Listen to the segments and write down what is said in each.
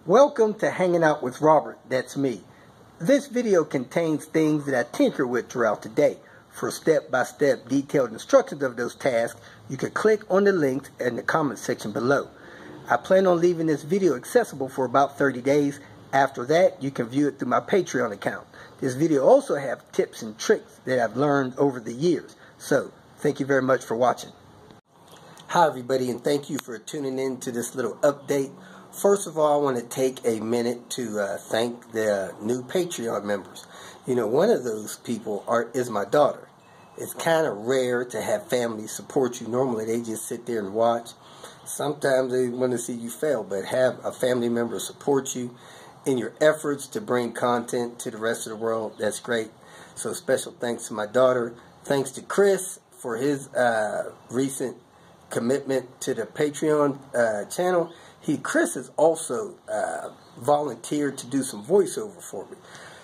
Welcome to Hanging Out with Robert, that's me. This video contains things that I tinker with throughout the day. For step-by-step detailed instructions of those tasks, you can click on the links in the comment section below. I plan on leaving this video accessible for about 30 days. After that, you can view it through my Patreon account. This video also has tips and tricks that I've learned over the years. So, thank you very much for watching. Hi everybody, and thank you for tuning in to this little update. First of all, I want to take a minute to thank the new Patreon members. You know, one of those people is my daughter. It's kind of rare to have family support you. Normally, they just sit there and watch. Sometimes they want to see you fail, but have a family member support you in your efforts to bring content to the rest of the world. That's great. So special thanks to my daughter. Thanks to Chris for his recent commitment to the Patreon channel. Chris has also volunteered to do some voiceover for me.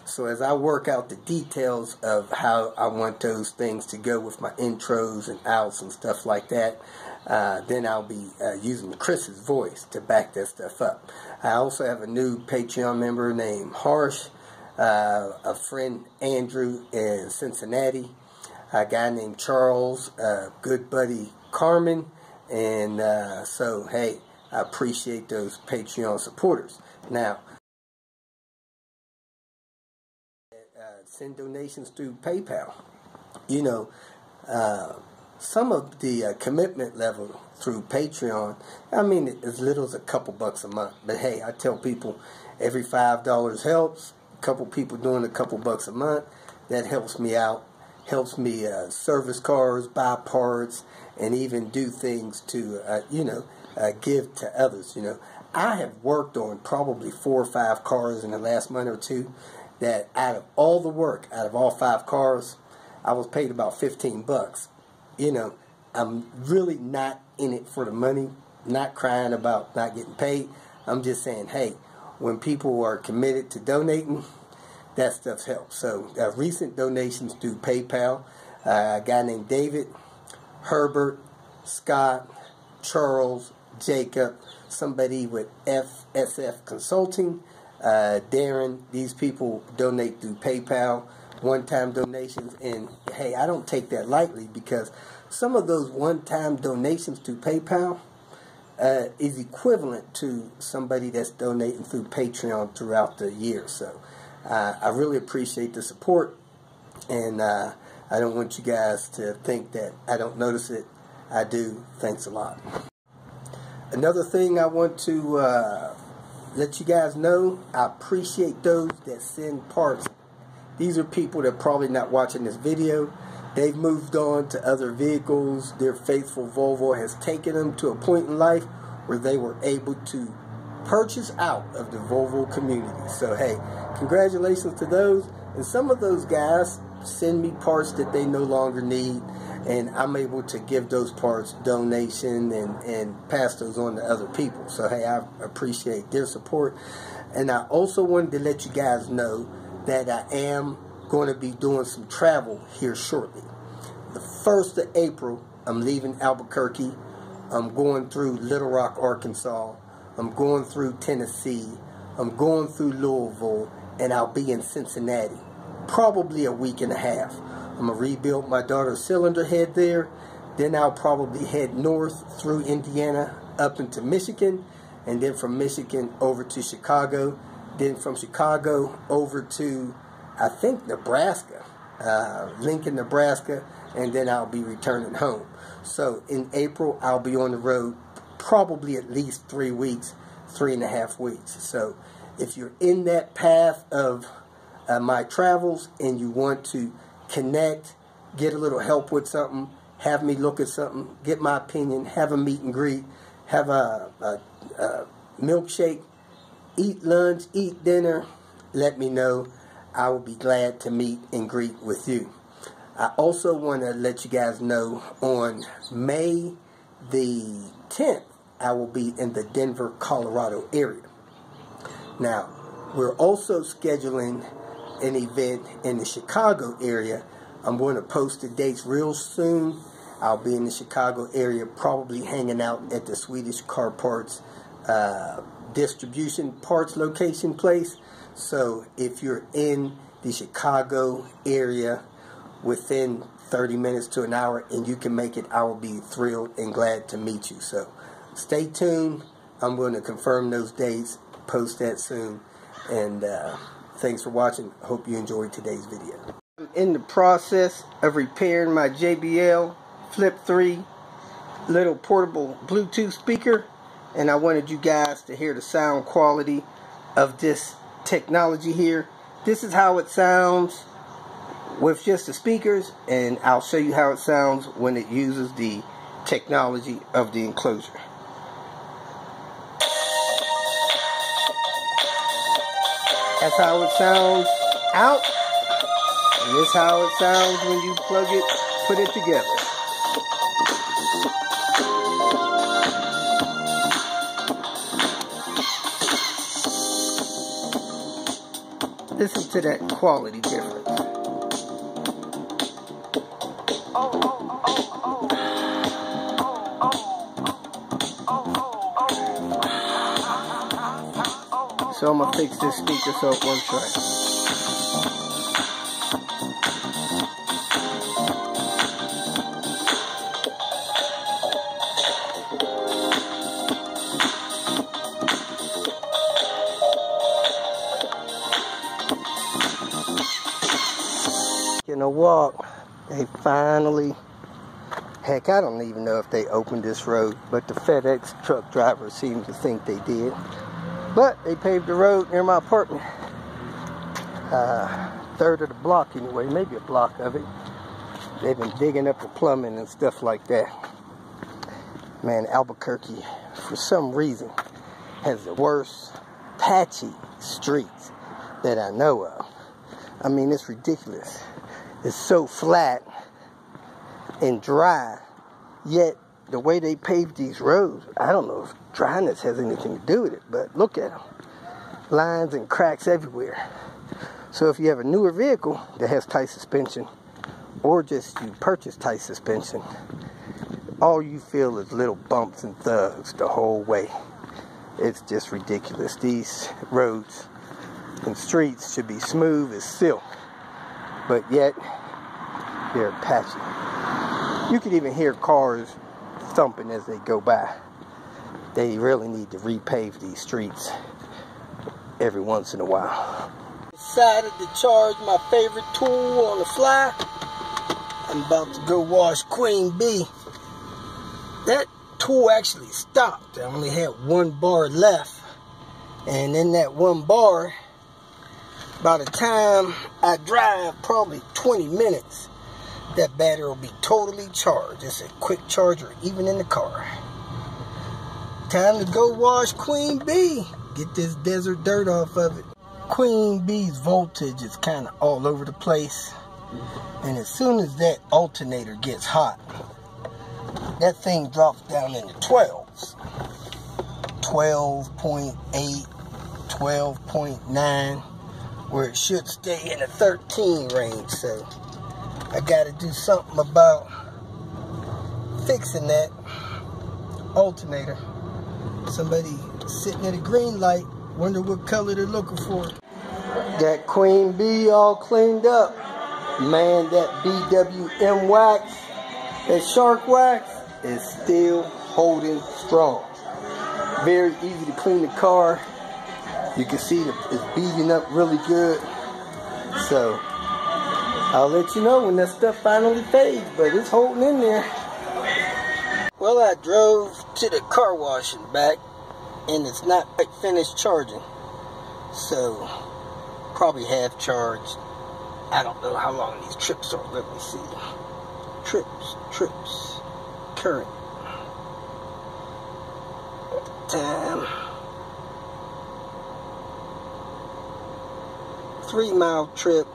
So as I work out the details of how I want those things to go with my intros and outs and stuff like that, then I'll be using Chris's voice to back that stuff up. I also have a new Patreon member named Harsh, a friend Andrew in Cincinnati, a guy named Charles, a good buddy Carmen, and so hey, I appreciate those Patreon supporters. Now, send donations through PayPal. You know, some of the commitment level through Patreon, I mean, as little as a couple bucks a month. But hey, I tell people every $5 helps. A couple people doing a couple bucks a month, that helps me out. Helps me service cars, buy parts, and even do things to, give to others. You know, I have worked on probably 4 or 5 cars in the last month or two. That out of all the work, out of all 5 cars, I was paid about 15 bucks. You know, I'm really not in it for the money. Not crying about not getting paid. I'm just saying, hey, when people are committed to donating, that stuff helps. So recent donations through PayPal, a guy named David, Herbert, Scott, Charles, Jacob, somebody with FSF Consulting, Darren. These people donate through PayPal, one-time donations, and hey, I don't take that lightly, because some of those one-time donations through PayPal is equivalent to somebody that's donating through Patreon throughout the year. So I really appreciate the support, and I don't want you guys to think that I don't notice it. I do. Thanks a lot. Another thing I want to let you guys know, I appreciate those that send parts. These are people that are probably not watching this video. They've moved on to other vehicles. Their faithful Volvo has taken them to a point in life where they were able to purchase out of the Volvo community. So hey, congratulations to those. And some of those guys send me parts that they no longer need, and I'm able to give those parts donation and pass those on to other people. So hey, I appreciate their support. And I also wanted to let you guys know that I am going to be doing some travel here shortly. The 1st of April, I'm leaving Albuquerque. I'm going through Little Rock, Arkansas. I'm going through Tennessee. I'm going through Louisville, and I'll be in Cincinnati. Probably a week and a half. I'm going to rebuild my daughter's cylinder head there. Then I'll probably head north through Indiana up into Michigan, and then from Michigan over to Chicago. Then from Chicago over to, I think, Nebraska, Lincoln, Nebraska, and then I'll be returning home. So in April, I'll be on the road probably at least 3 weeks, 3.5 weeks. So if you're in that path of my travels and you want to connect, get a little help with something, have me look at something, get my opinion, have a meet and greet, have a milkshake, eat lunch, eat dinner, let me know. I will be glad to meet and greet with you. I also want to let you guys know on May the 10th, I will be in the Denver, Colorado area. Now, we're also scheduling an event in the Chicago area. I'm going to post the dates real soon. I'll be in the Chicago area, probably hanging out at the Swedish Car Parts distribution parts location place. So if you're in the Chicago area within 30 minutes to an hour and you can make it, I will be thrilled and glad to meet you. So stay tuned. I'm going to confirm those dates, post that soon. And thanks for watching. Hope you enjoyed today's video. I'm in the process of repairing my JBL Flip 3 little portable Bluetooth speaker, and I wanted you guys to hear the sound quality of this technology here. This is how it sounds with just the speakers, and I'll show you how it sounds when it uses the technology of the enclosure. That's how it sounds out, and this is how it sounds when you plug it, put it together. Listen to that quality difference. So I'm going to fix this speaker so it works right. In a walk, they finally, heck, I don't even know if they opened this road, but the FedEx truck driver seems to think they did. But they paved the road near my apartment. Third of the block anyway, maybe a block of it. They've been digging up the plumbing and stuff like that. Man, Albuquerque, for some reason, has the worst patchy streets that I know of. I mean, it's ridiculous. It's so flat and dry, yet the way they paved these roads, I don't know if dryness has anything to do with it, but look at them. Lines and cracks everywhere. So if you have a newer vehicle that has tight suspension, or just you purchase tight suspension, all you feel is little bumps and thugs the whole way. It's just ridiculous. These roads and streets should be smooth as silk, but yet they're patchy. You can even hear cars thumping as they go by. They really need to repave these streets every once in a while. Decided to charge my favorite tool on the fly. I'm about to go wash Queen Bee. That tool actually stopped. I only had one bar left, and in that one bar, by the time I drive probably 20 minutes, that battery will be totally charged. It's a quick charger even in the car. Time to go wash Queen Bee. Get this desert dirt off of it. Queen Bee's voltage is kind of all over the place. And as soon as that alternator gets hot, that thing drops down into 12s. 12.8, 12.9. Where it should stay in the 13 range. So I gotta do something about fixing that alternator. Somebody sitting at a green light, wonder what color they're looking for. Got Queen Bee all cleaned up. Man, that BWM wax, that shark wax, is still holding strong. Very easy to clean the car. You can see it's beating up really good. So I'll let you know when that stuff finally fades, but it's holding in there. Well, I drove to the car wash and back, and it's not quite finished charging. So probably half charged. I don't know how long these trips are. Let me see. Trips. Current. Time. 3-mile trip,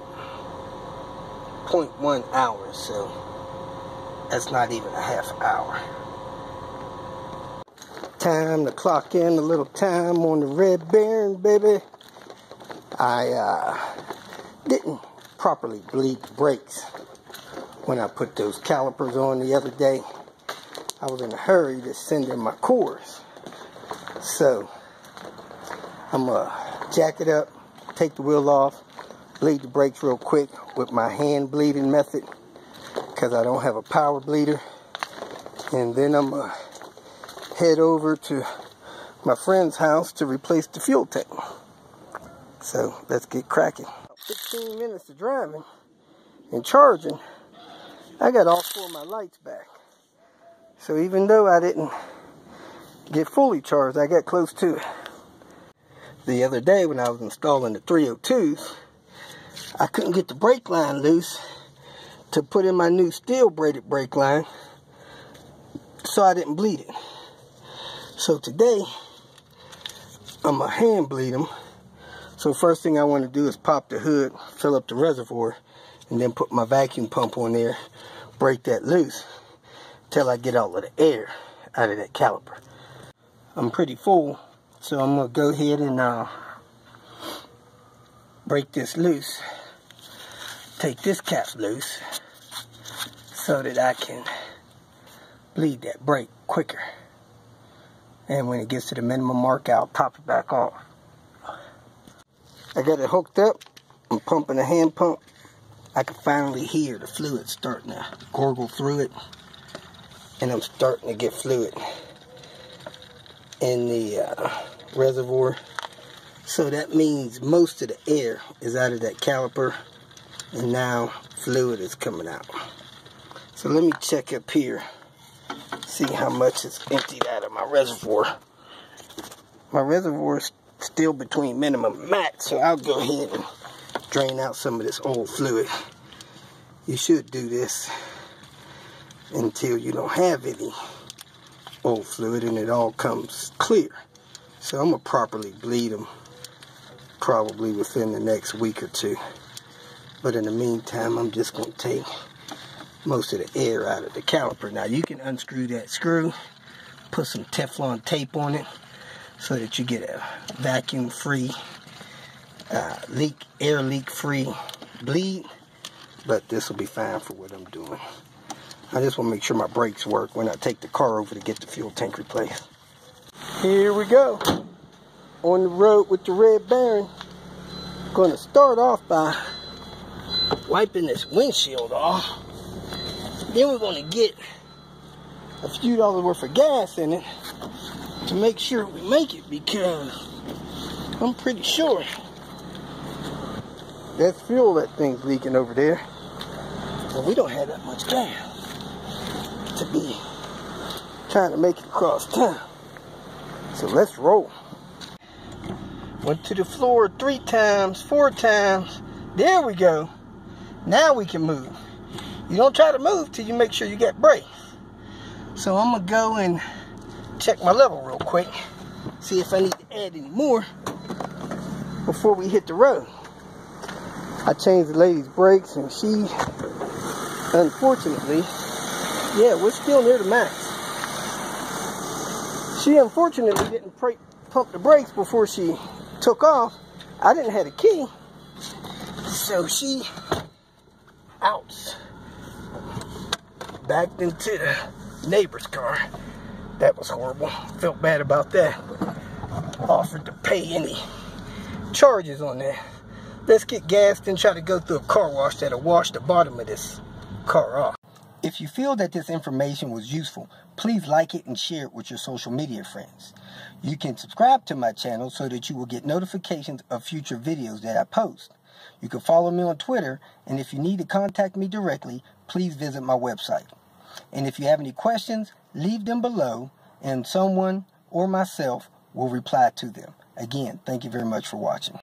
0.1 hours, so that's not even a half hour. Time to clock in a little time on the Red Barron, baby. I didn't properly bleed the brakes when I put those calipers on the other day. I was in a hurry to send in my cores. So I'm going to jack it up, take the wheel off, bleed the brakes real quick with my hand bleeding method because I don't have a power bleeder. And then I'm going to head over to my friend's house to replace the fuel tank. So let's get cracking. 15 minutes of driving and charging, I got all 4 of my lights back. So even though I didn't get fully charged, I got close to it. The other day when I was installing the 302s, I couldn't get the brake line loose to put in my new steel braided brake line, so I didn't bleed it. So today, I'm going to hand bleed them. So first thing I want to do is pop the hood, fill up the reservoir, and then put my vacuum pump on there, break that loose, till I get all of the air out of that caliper. I'm pretty full, so I'm going to go ahead and break this loose. Take this cap loose so that I can bleed that brake quicker. And when it gets to the minimum mark, I'll top it back off. I got it hooked up. I'm pumping a hand pump. I can finally hear the fluid starting to gurgle through it. And I'm starting to get fluid in the reservoir. So that means most of the air is out of that caliper. And now fluid is coming out. So let me check up here. See how much is emptied out of my reservoir. My reservoir is still between minimum and max, so I'll go ahead and drain out some of this old fluid. You should do this until you don't have any old fluid and it all comes clear. So I'm going to properly bleed them probably within the next week or 2. But in the meantime, I'm just going to take most of the air out of the caliper. Now you can unscrew that screw, put some Teflon tape on it so that you get a vacuum free, air leak free bleed, but this will be fine for what I'm doing. I just want to make sure my brakes work when I take the car over to get the fuel tank replaced. Here we go, on the road with the Red Barron. Going to start off by wiping this windshield off. Then we're going to get a few dollars worth of gas in it to make sure we make it, because I'm pretty sure that's fuel that thing's leaking over there. And we don't have that much gas to be trying to make it across town. So let's roll. Went to the floor 3 times, 4 times. There we go. Now we can move. You don't try to move till you make sure you got brakes. So I'm going to go and check my level real quick. See if I need to add any more before we hit the road. I changed the lady's brakes and she, unfortunately, yeah, we're still near the max. She unfortunately didn't pump the brakes before she took off. I didn't have a key. So she backed into the neighbor's car. That was horrible. Felt bad about that. Offered to pay any charges on that. Let's get gassed and try to go through a car wash that'll wash the bottom of this car off. If you feel that this information was useful, please like it and share it with your social media friends. You can subscribe to my channel so that you will get notifications of future videos that I post. You can follow me on Twitter, and if you need to contact me directly, please visit my website. And if you have any questions, leave them below, and someone or myself will reply to them. Again, thank you very much for watching.